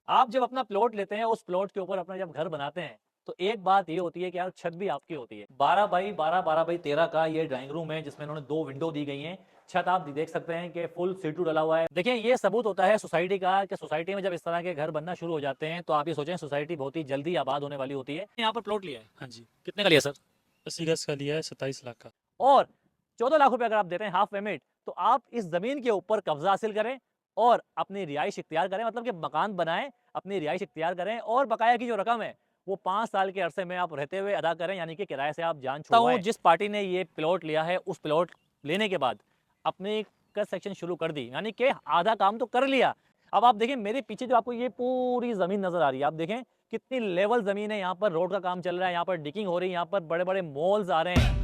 आप जब अपना प्लॉट लेते हैं, उस प्लॉट के ऊपर अपना जब घर बनाते हैं, तो एक बात ये होती है कि यार छत भी आपकी होती है। 12 बाई 12, 12 बाई 13 का ये ड्राइंग रूम है, जिसमें इन्होंने 2 विंडो दी गई हैं। छत आप देख सकते हैं कि फुल सीटू डला हुआ है। देखिए, ये सबूत होता है सोसाइटी का कि सोसाइटी में जब इस तरह के घर बनना शुरू हो जाते हैं, तो आप ये सोचें सोसाइटी बहुत ही जल्दी आबाद होने वाली होती है। यहाँ पर प्लॉट लिया है, हाँ जी, कितने का लिया सर? 80 गज़ का लिया है 27 लाख का। और 14 लाख रुपए अगर आप देते हैं हाफ पेमेंट, तो आप इस ज़मीन के ऊपर कब्ज़ा हासिल करें और अपनी रिहाइश इख्तियार करें, मतलब कि मकान बनाएँ, अपनी रिहाइश इख्तियार करें और बकाया की जो रकम है, वो 5 साल के अरसे में आप रहते हुए अदा करें, यानी कि किराए से आप जान छुड़वाएँ। जिस पार्टी ने ये प्लॉट लिया है, उस प्लॉट लेने के बाद अपनी कंस्ट्रक्शन शुरू कर दी, यानी कि आधा काम तो कर लिया। अब आप देखें मेरे पीछे जो आपको ये पूरी ज़मीन नज़र आ रही है, आप देखें कितनी लेवल ज़मीन है, यहाँ पर रोड का काम चल रहा है, यहाँ पर डिगिंग हो रही है, यहाँ पर बड़े-बड़े मॉल्स आ रहे हैं।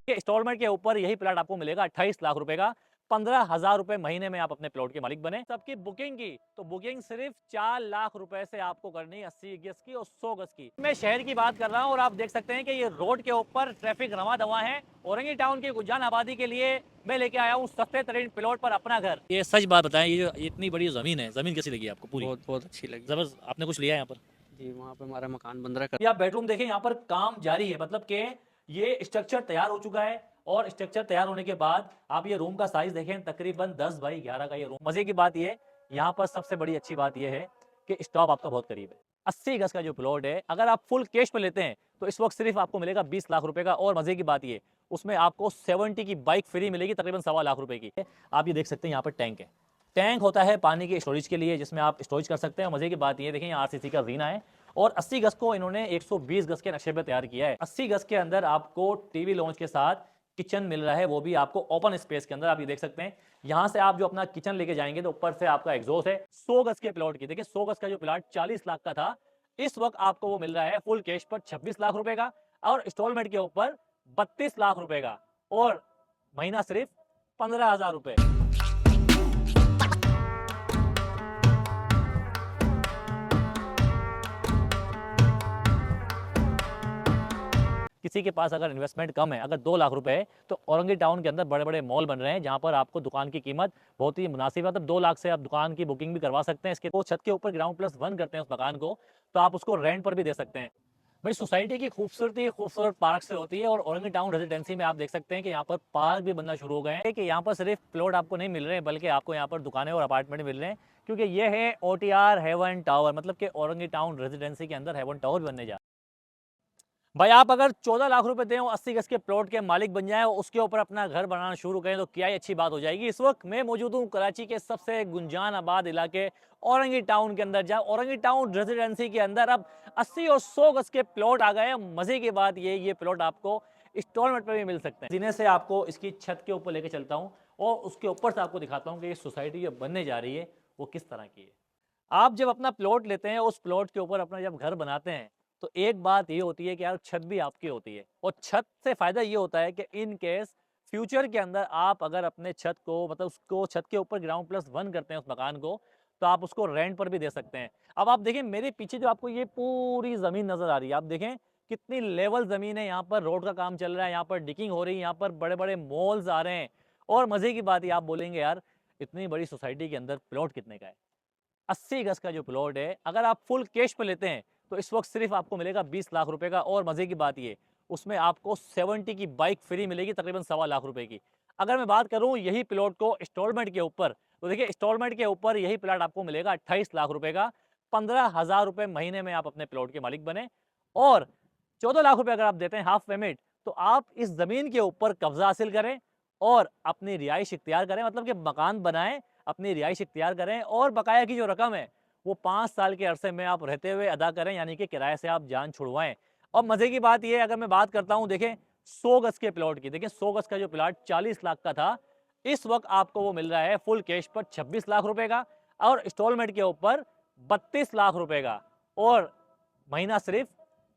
इंस्टॉलमेंट के ऊपर यही प्लॉट आपको मिलेगा 28 लाख रुपए का। 15,000 रुपए महीने में आप अपने प्लॉट के मालिक बने। सबकी बुकिंग की तो बुकिंग सिर्फ 4 लाख रुपए से आपको करनी है, 80 गज की और 100 गज की। मैं शहर की बात कर रहा हूँ और आप देख सकते हैं कि ये रोड के ऊपर ट्रैफिक रवा दवा है। औरंगी टाउन की गुजान आबादी के लिए मैं लेके आया हूँ सस्ते तरीन प्लॉट पर अपना घर। ये सच बात बताएं, ये जो इतनी बड़ी जमीन है, जमीन कैसी लगी आपको? पूरी बहुत बहुत अच्छी लगी। जबरदस्त। आपने कुछ लिया है यहाँ पर? जी, वहाँ पे हमारा मकान बन रहा है। ये आप बेडरूम देखें, यहाँ पर काम जारी है, मतलब कि ये स्ट्रक्चर तैयार हो चुका है और स्ट्रक्चर तैयार होने के बाद आप ये रूम का साइज देखें, तकरीबन 10 बाई 11 का ये रूम। मजे की बात ये, यहाँ पर सबसे बड़ी अच्छी बात ये है कि स्टॉप आपका बहुत करीब है। 80 गज का जो प्लॉट है, अगर आप फुल कैश पे लेते हैं तो इस वक्त सिर्फ आपको मिलेगा 20 लाख रुपए का। और मजे की बात ये, उसमें आपको 70 की बाइक फ्री मिलेगी, तकरीबन 1.25 लाख रुपए की। आप ये देख सकते हैं, यहाँ पर टैंक है। टैंक होता है पानी के स्टोरेज के लिए, जिसमें आप स्टोरेज कर सकते हैं। मजे की बात ये देखें, आरसीसी का जीना है और 80 गज को इन्होंने 120 गज के नक्शे पे तैयार किया है। 80 गज के अंदर आपको टीवी लॉन्च के साथ किचन मिल रहा है, वो भी आपको ओपन स्पेस के अंदर। आप ये देख सकते हैं, यहां से आप जो अपना किचन लेके जाएंगे तो ऊपर से आपका एग्जॉस्ट है। 100 गज के प्लॉट की देखिए, 100 गज का जो प्लॉट 40 लाख का था, इस वक्त आपको वो मिल रहा है फुल कैश पर 26 लाख रुपए का और इंस्टॉलमेंट के ऊपर 32 लाख रुपए का और महीना सिर्फ 15,000 रुपए। किसी के पास अगर इन्वेस्टमेंट कम है, अगर 2 लाख रुपए है, तो औरंगी टाउन के अंदर बड़े-बड़े मॉल बन रहे हैं, जहाँ पर आपको दुकान की कीमत बहुत ही मुनासिब है। मतलब 2 लाख से आप दुकान की बुकिंग भी करवा सकते हैं। इसके वो छत के ऊपर ग्राउंड प्लस 1 करते हैं उस मकान को, तो आप उसको रेंट पर भी दे सकते हैं। भाई, सोसाइटी की खूबसूरती खूबसूरत पार्क से होती है और औरंगी टाउन रेजिडेंसी में आप देख सकते हैं कि यहाँ पर पार्क भी बनना शुरू हो गए हैं। कि यहाँ पर सिर्फ प्लॉट आपको नहीं मिल रहे हैं, बल्कि आपको यहाँ पर दुकानें और अपार्टमेंट मिल रहे हैं, क्योंकि ये है ओटीआर हेवन टावर, मतलब कि औरंगी टाउन रेजिडेंसी के अंदर हेवन टावर बनने जा। भाई, आप अगर 14 लाख रुपए दें और 80 गज के प्लॉट के मालिक बन जाएं और उसके ऊपर अपना घर बनाना शुरू करें, तो क्या ही अच्छी बात हो जाएगी। इस वक्त मैं मौजूद हूँ कराची के सबसे गुंजान आबाद इलाके औरंगी टाउन के अंदर। जहाँ औरंगी टाउन रेजिडेंसी के अंदर अब 80 और 100 गज के प्लॉट आ गए हैं। मजे की बात ये प्लॉट आपको इंस्टॉलमेंट पर भी मिल सकते हैं। जिन्हें से आपको इसकी छत के ऊपर लेके चलता हूँ और उसके ऊपर से आपको दिखाता हूँ कि ये सोसाइटी जो बनने जा रही है वो किस तरह की है। आप जब अपना प्लॉट लेते हैं, उस प्लॉट के ऊपर अपना जब घर बनाते हैं, तो एक बात ये होती है कि यार छत भी आपकी होती है। और छत से फायदा ये होता है कि इन केस फ्यूचर के अंदर आप अगर अपने छत को, मतलब उसको छत के ऊपर ग्राउंड प्लस 1 करते हैं उस मकान को, तो आप उसको रेंट पर भी दे सकते हैं। अब आप देखें मेरे पीछे जो आपको ये पूरी जमीन नजर आ रही है, आप देखें कितनी लेवल जमीन है। यहाँ पर रोड का काम चल रहा है, यहाँ पर डिगिंग हो रही है, यहाँ पर बड़े बड़े मॉल्स आ रहे हैं। और मजे की बात ये, आप बोलेंगे यार इतनी बड़ी सोसाइटी के अंदर प्लॉट कितने का है? 80 गज का जो प्लॉट है, अगर आप फुल कैश पे लेते हैं तो इस वक्त सिर्फ आपको मिलेगा 20 लाख रुपए का। और मजे की बात ये, उसमें आपको 70 की बाइक फ्री मिलेगी, तकरीबन 1.25 लाख रुपए की। अगर मैं बात करूं यही प्लॉट को इंस्टॉलमेंट के ऊपर, तो देखिए इंस्टॉलमेंट के ऊपर यही प्लॉट आपको मिलेगा 28 लाख रुपए का। 15,000 रुपए महीने में आप अपने प्लॉट के मालिक बने और 14 लाख रुपए अगर आप देते हैं हाफ पेमेंट, तो आप इस जमीन के ऊपर कब्जा हासिल करें और अपनी रिहाइश इख्तियार करें, मतलब कि मकान बनाएं, अपनी रिहाइश इख्तियार करें और बकाया की जो रकम है वो 5 साल के अरसे में आप रहते हुए अदा करें, यानी कि किराए से आप जान छुड़वाएं। और मजे की बात ये, अगर मैं बात करता हूं, देखें 100 गज के प्लॉट की, देखिए 100 गज का जो प्लॉट 40 लाख का था, इस वक्त आपको वो मिल रहा है फुल कैश पर 26 लाख रुपए का और इंस्टॉलमेंट के ऊपर 32 लाख रुपए का और महीना सिर्फ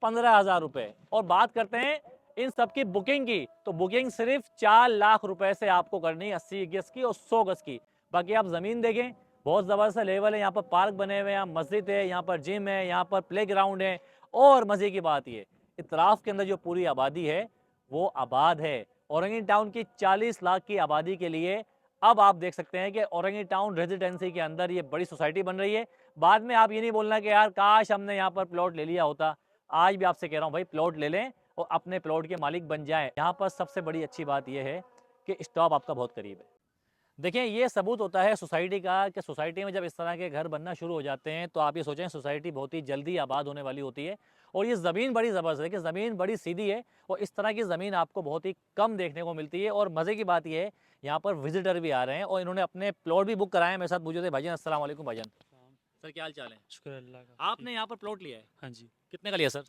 15,000 रुपए। और बात करते हैं इन सब की बुकिंग की, तो बुकिंग सिर्फ 4 लाख रुपए से आपको करनी है, 80 गज की और 100 गज की। बाकी आप जमीन देखें, बहुत ज़बरदस्त लेवल है, यहाँ पर पार्क बने हुए हैं, यहाँ मस्जिद है, यहाँ पर जिम है, यहाँ पर प्ले ग्राउंड है और मज़े की बात ये, इतराफ़ के अंदर जो पूरी आबादी है वो आबाद है। औरंगी टाउन की 40 लाख की आबादी के लिए अब आप देख सकते हैं कि औरंगी टाउन रेजिडेंसी के अंदर ये बड़ी सोसाइटी बन रही है। बाद में आप ये नहीं बोलना कि यार काश हमने यहाँ पर प्लॉट ले लिया होता। आज भी आपसे कह रहा हूँ भाई, प्लॉट ले लें और अपने प्लॉट के मालिक बन जाएँ। यहाँ पर सबसे बड़ी अच्छी बात ये है कि स्टॉप आपका बहुत करीब है। देखिए, ये सबूत होता है सोसाइटी का कि सोसाइटी में जब इस तरह के घर बनना शुरू हो जाते हैं तो आप ये सोचें सोसाइटी बहुत ही जल्दी आबाद होने वाली होती है। और ये ज़मीन बड़ी ज़बरदस्त है कि ज़मीन बड़ी सीधी है और इस तरह की ज़मीन आपको बहुत ही कम देखने को मिलती है। और मज़े की बात ये है, यहाँ पर विजिटर भी आ रहे हैं और इन्होंने अपने प्लॉट भी बुक कराए हैं। मेरे साथ मौजूद है भाईजान। अस्सलाम वालेकुम भाईजान। सर, क्या हाल चाल है? शुक्र अल्लाह का। आपने यहाँ पर प्लॉट लिया है, हाँ जी, कितने का लिया सर?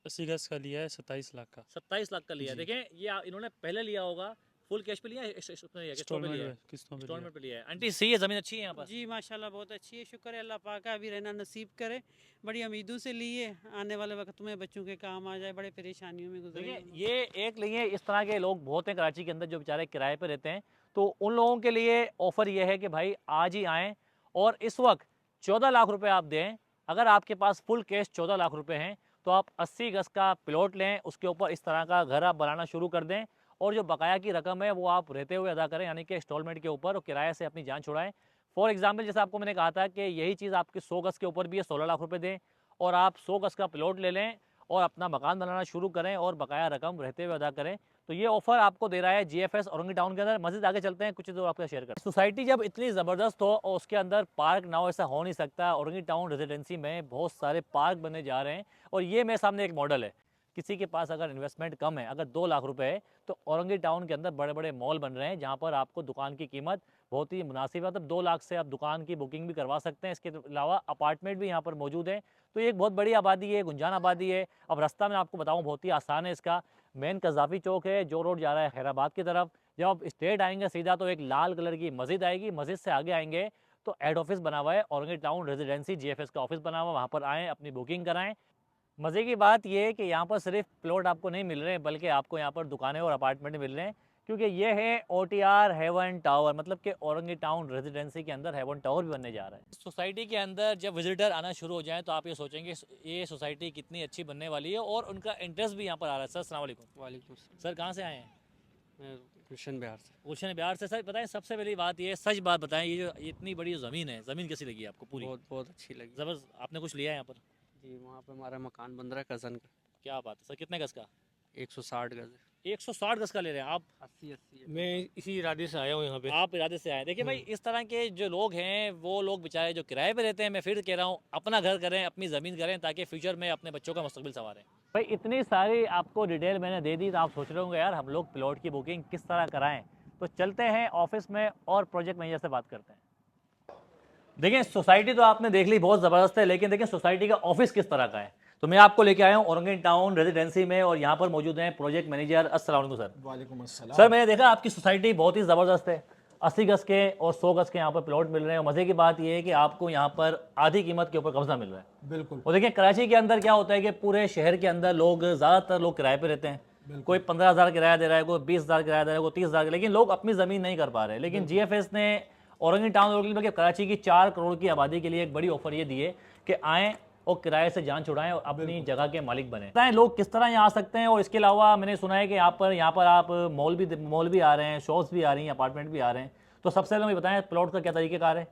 80 गज का लिया है, 27 लाख का। 27 लाख का लिया है। जी। देखें, ये इन्होंने पहले लिया होगा, फुल कैश पे लिया है, इसमें लिया है, किस्तों पे इंस्टॉलमेंट लिया है? में, किस्तों पे लिया। इंस्टॉलमेंट पे लिया है। आंटी सही है, ज़मीन अच्छी है यहाँ पर? जी माशाल्लाह बहुत अच्छी है। शुक्र है अल्लाह पाक का, अभी रहना नसीब करे। बड़ी उम्मीदों से ली है, आने वाले वक्त में बच्चों के काम आ जाए। बड़े परेशानियों में गुजरे देखिए, हम। ये एक लिए इस तरह के लोग बहुत हैं कराची के अंदर जो बेचारे किराए पे रहते हैं। तो उन लोगों के लिए ऑफ़र ये है कि भाई आज ही आएँ और इस वक्त 14 लाख रुपए आप दें। अगर आपके पास फुल कैश 14 लाख रुपए हैं तो आप 80 गज़ का प्लॉट लें, उसके ऊपर इस तरह का घर आप बनाना शुरू कर दें और जो बकाया की रकम है वो आप रहते हुए अदा करें, यानी कि इंस्टॉलमेंट के ऊपर, और किराए से अपनी जान छुड़ाएं। फॉर एग्जाम्पल, जैसे आपको मैंने कहा था कि यही चीज़ आपके 100 गज़ के ऊपर भी है, 16 लाख रुपए दें और आप 100 गज़ का प्लॉट ले लें और अपना मकान बनाना शुरू करें और बकाया रकम रहते हुए अदा करें। तो ये ऑफर आपको दे रहा है जीएफएस औरंगी टाउन के अंदर। मज़ीद आगे चलते हैं, कुछ चीज़ आपके शेयर करें। सोसाइटी जब इतनी ज़बरदस्त हो और उसके अंदर पार्क ना हो, ऐसा हो नहीं सकता। औरंगी टाउन रेजिडेंसी में बहुत सारे पार्क बनने जा रहे हैं और ये मेरे सामने एक मॉडल है। किसी के पास अगर इन्वेस्टमेंट कम है, अगर 2 लाख रुपए है, तो औरंगी टाउन के अंदर बड़े बड़े मॉल बन रहे हैं जहाँ पर आपको दुकान की कीमत बहुत ही मुनासिब है। मतलब 2 लाख से आप दुकान की बुकिंग भी करवा सकते हैं। इसके अलावा अपार्टमेंट भी यहाँ पर मौजूद है। तो ये एक बहुत बड़ी आबादी है, गुंजान आबादी है। अब रास्ता मैं आपको बताऊँ बहुत ही आसान है इसका। मेन कज़ाफ़ी चौक है, जो रोड जा रहा है खैराबाद की तरफ। जब आप स्ट्रेट आएंगे सीधा तो एक लाल कलर की मस्जिद आएगी। मस्जिद से आगे आएंगे तो हेड ऑफिस बना हुआ है, औरंगी टाउन रेजिडेंसी जीएफएस का ऑफिस बना हुआ है। वहाँ पर आएँ, अपनी बुकिंग कराएँ। मज़े की बात ये है कि यहाँ पर सिर्फ प्लॉट आपको नहीं मिल रहे हैं, बल्कि आपको यहाँ पर दुकानें और अपार्टमेंट मिल रहे हैं, क्योंकि ये है ओटीआर हेवन टावर, मतलब कि औरंगी टाउन रेजिडेंसी के अंदर हेवन टावर भी बनने जा रहा है। सोसाइटी के अंदर जब विजिटर आना शुरू हो जाएं तो आप ये सोचेंगे ये सोसाइटी कितनी अच्छी बनने वाली है, और उनका इंटरेस्ट भी यहाँ पर आ रहा है। सर, अस्सलाम वालेकुम। वालेकुम सलाम। सर, कहाँ से आए हैं? मैं गुलशन बिहार से। गुलशन बिहार से। सर बताएं, सबसे पहली बात ये, सच बात बताएं, ये जो इतनी बड़ी ज़मीन है, ज़मीन कैसी लगी आपको? पूरी बहुत बहुत अच्छी लगी। ज़बरदस्त। आपने कुछ लिया है यहाँ पर? जी, वहाँ पे हमारा मकान बन रहा है कज़न का। क्या बात है सर, कितने गज़ का? 160 गज है। 160 गज़ का ले रहे हैं आप? 80 मैं इसी इरादे से आया हूँ यहाँ पे। आप इरादे से आए। देखिए भाई, इस तरह के जो लोग हैं वो लोग बेचारे जो किराए पे रहते हैं, मैं फिर कह रहा हूँ अपना घर करें, अपनी ज़मीन करें, ताकि फ्यूचर में अपने बच्चों का मुस्तकबिल संवारें। भाई, इतनी सारी आपको डिटेल मैंने दे दी तो आप सोच रहे होंगे यार हम लोग प्लॉट की बुकिंग किस तरह कराएं। तो चलते हैं ऑफिस में और प्रोजेक्ट मैनेजर से बात करते हैं। देखिए, सोसाइटी तो आपने देख ली, बहुत ज़बरदस्त है, लेकिन देखिए सोसाइटी का ऑफिस किस तरह का है। तो मैं आपको लेके आया हूँ औरंगी टाउन रेजिडेंसी में और यहाँ पर मौजूद हैं प्रोजेक्ट मैनेजर। अस्सलाम वालेकुम सर। वालेकुम अस्सलाम। सर, मैंने देखा आपकी सोसाइटी बहुत ही ज़बरदस्त है। 80 गज़ के और 100 गज़ के यहाँ पर प्लॉट मिल रहे हैं और मज़े की बात ये है कि आपको यहाँ पर आधी कीमत के ऊपर कब्जा मिल रहा है। बिल्कुल। और देखिए, कराची के अंदर क्या होता है कि पूरे शहर के अंदर लोग, ज़्यादातर लोग किराए पे रहते हैं। कोई 15,000 किराया दे रहा है, कोई 20,000 किराया दे रहा है, कोई 30,000, लेकिन लोग अपनी ज़मीन नहीं कर पा रहे। लेकिन जीएफएस ने औरंगी टाउन बल्कि कराची की 4 करोड़ की आबादी के लिए एक बड़ी ऑफर ये दी है कि आएँ और किराए से जान छुड़ाएं और अपनी जगह के मालिक बने। बताएं लोग किस तरह यहाँ आ सकते हैं। और इसके अलावा मैंने सुना है कि यहाँ पर आप मॉल भी आ रहे हैं, शॉप्स भी आ रही हैं, अपार्टमेंट भी आ रहे हैं। तो सबसे पहले मुझे बताएं प्लॉट का क्या तरीक़ेकार है?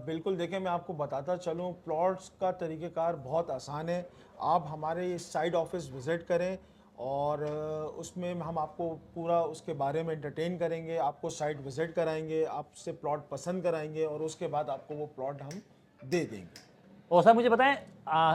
बिल्कुल, देखिए मैं आपको बताता चलूँ, प्लॉट्स का तरीक़ेकार बहुत आसान है। आप हमारे साइड ऑफिस विज़िट करें और उसमें हम आपको पूरा उसके बारे में एंटरटेन करेंगे, आपको साइट विज़िट कराएंगे, आपसे प्लॉट पसंद कराएंगे और उसके बाद आपको वो प्लॉट हम दे देंगे। और सर मुझे बताएं,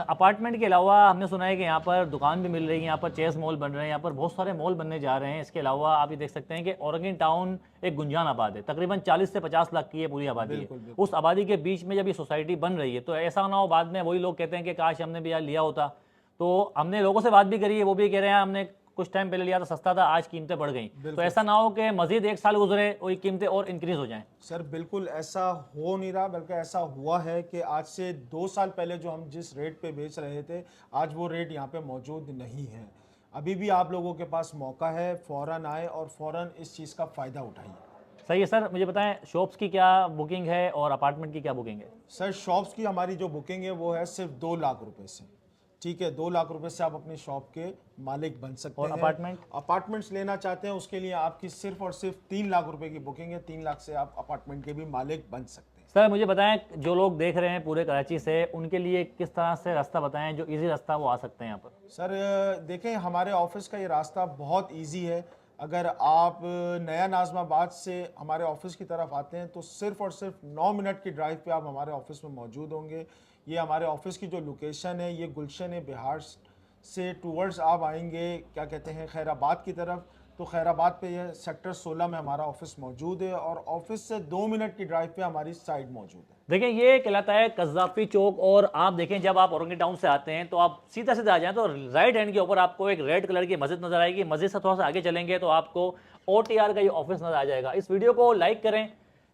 अपार्टमेंट के अलावा हमने सुना है कि यहाँ पर दुकान भी मिल रही है, यहाँ पर चेस मॉल बन रहे हैं, यहाँ पर बहुत सारे मॉल बनने जा रहे हैं। इसके अलावा आप ये देख सकते हैं कि औरंगी टाउन एक गुंजान आबाद है, तकरीबन 40 से 50 लाख की ये पूरी आबादी है। उस आबादी के बीच में जब ये सोसाइटी बन रही है तो ऐसा ना हो बाद में वही लोग कहते हैं कि काश हमने भी यार लिया होता। तो हमने लोगों से बात भी करी है, वो भी कह रहे हैं हमने कुछ टाइम पहले लिया था, सस्ता था, आज कीमतें बढ़ गई। तो ऐसा ना हो कि मजीद 1 साल गुजरे वही कीमतें और इंक्रीज हो जाएं। सर बिल्कुल ऐसा हो नहीं रहा, बल्कि ऐसा हुआ है कि आज से 2 साल पहले जो हम जिस रेट पे बेच रहे थे, आज वो रेट यहाँ पे मौजूद नहीं है। अभी भी आप लोगों के पास मौका है, फ़ौरन आए और फ़ौरन इस चीज़ का फ़ायदा उठाइए। सही है सर। मुझे बताएं शॉप्स की क्या बुकिंग है और अपार्टमेंट की क्या बुकिंग है? सर शॉप्स की हमारी जो बुकिंग है वो है सिर्फ 2 लाख रुपए से। ठीक है, 2 लाख रुपए से आप अपनी शॉप के मालिक बन सकते और हैं। अपार्टमेंट? अपार्टमेंट्स लेना चाहते हैं उसके लिए आपकी सिर्फ और सिर्फ 3 लाख रुपए की बुकिंग है। 3 लाख से आप अपार्टमेंट के भी मालिक बन सकते हैं। सर मुझे बताएं, जो लोग देख रहे हैं पूरे कराची से, उनके लिए किस तरह से रास्ता बताएं जो इजी रास्ता वो आ सकते हैं यहाँ पर। सर देखें, हमारे ऑफिस का ये रास्ता बहुत इजी है। अगर आप नया नाज़माबाद से हमारे ऑफिस की तरफ आते हैं तो सिर्फ और सिर्फ 9 मिनट की ड्राइव पे आप हमारे ऑफिस में मौजूद होंगे। ये हमारे ऑफिस की जो लोकेशन है, ये गुलशन है बिहार से टूवर्ड्स आप आएंगे क्या कहते हैं खैराबाद की तरफ, तो खैराबाद पे ये सेक्टर 16 में हमारा ऑफिस मौजूद है और ऑफिस से 2 मिनट की ड्राइव पे हमारी साइट मौजूद है। देखें ये कहलाता है कज़ाफ़ी चौक, और आप देखें जब आप औरंगी टाउन से आते हैं तो आप सीधा सीधा आ जाएं तो राइट हैंड के ऊपर आपको एक रेड कलर की मस्जिद नजर आएगी। मस्जिद से थोड़ा सा आगे चलेंगे तो आपको OTR का ये ऑफिस नजर आ जाएगा। इस वीडियो को लाइक करें,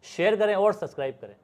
शेयर करें और सब्सक्राइब करें।